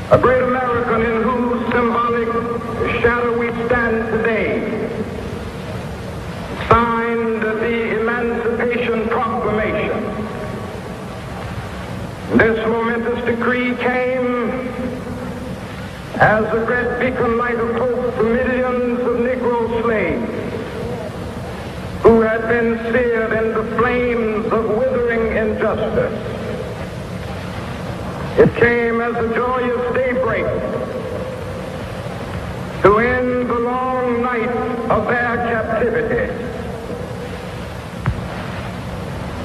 a great American in whose symbolic shadow we stand today, signed the Emancipation Proclamation. This momentous decree came as a great beacon light of hope for millions of Negro slaves who had been seared in the flames of withering injustice. It came as a joyous daybreak to end the long night of their captivity.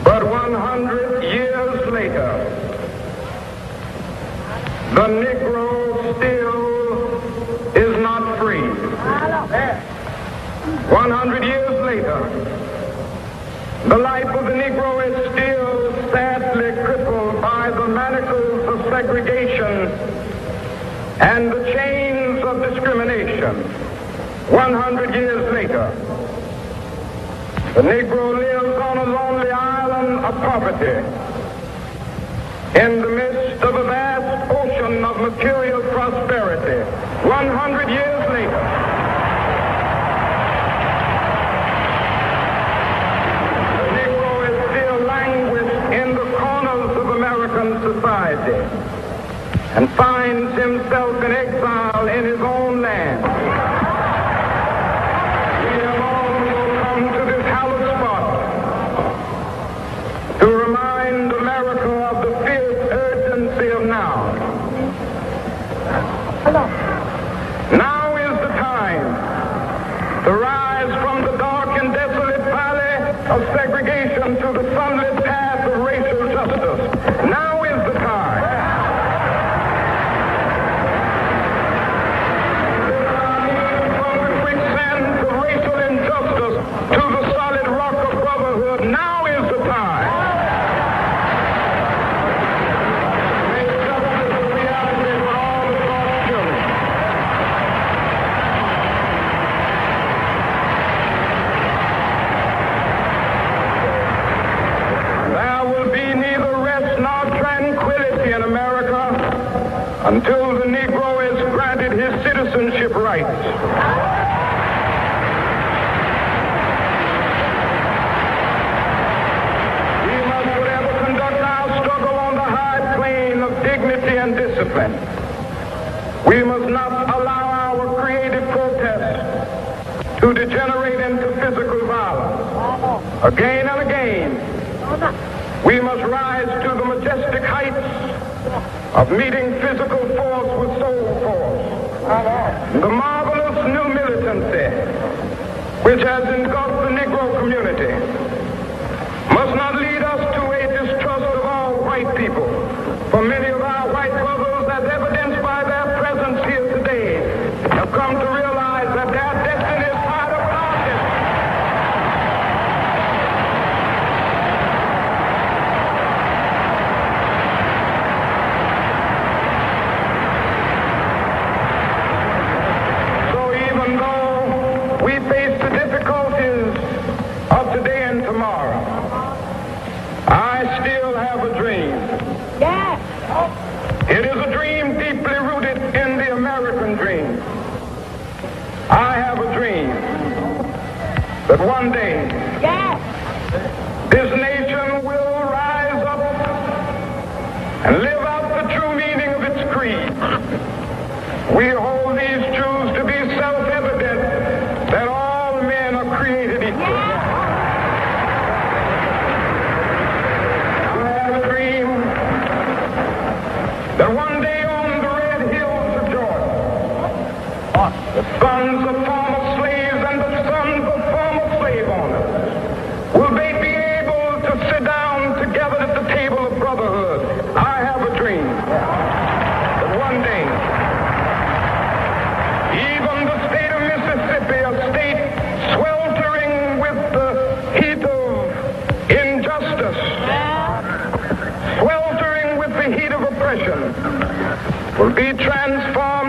But 100 years later, the Negro still is not free. 100 years later, the life of the Negro is still sadly crippled by the manacles of segregation and the chains of discrimination. 100 years later, the Negro lives on a lonely island of poverty in the midst of a vast ocean of material prosperity. 100 years later, society and finds himself in exile in his own land. We have also come to this hallowed spot to remind America of the fierce urgency of now. Now is the time to rise from the dark and desolate valley of segregation to the sunlit path of racial justice. Now is the time. From the quicksand of racial injustice to the solid rock of brotherhood. Now is the time. Make justice a reality for all of God's children. There will be neither rest nor tranquility in America until the Negro is granted his citizenship rights. We must forever conduct our struggle on the high plane of dignity and discipline. We must not allow our creative protest to degenerate into physical violence. Again and again, we must rise to the majestic heights of meeting physical force with soul force. The marvelous new militancy which has engulfed the Negro community must not lead us to a distrust of all white people. For many of our white brothers, as evidenced by their presence here today, have come to realize that their destiny is part of our destiny. We face the difficulties of today and tomorrow. I still have a dream. Yes. It is a dream deeply rooted in the American dream. I have a dream that one day this nation will rise up and live out the true meaning of its creed. We hold these truths to be self-evident that all men are created equal. I have a dream that one day on the red hills of Georgia, the sons of former slaves and the sons of former slave owners will they be able to sit down together at the table of brotherhood. I have a dream that one day even the state of Mississippi, a state sweltering with the heat of injustice, sweltering with the heat of oppression, will be transformed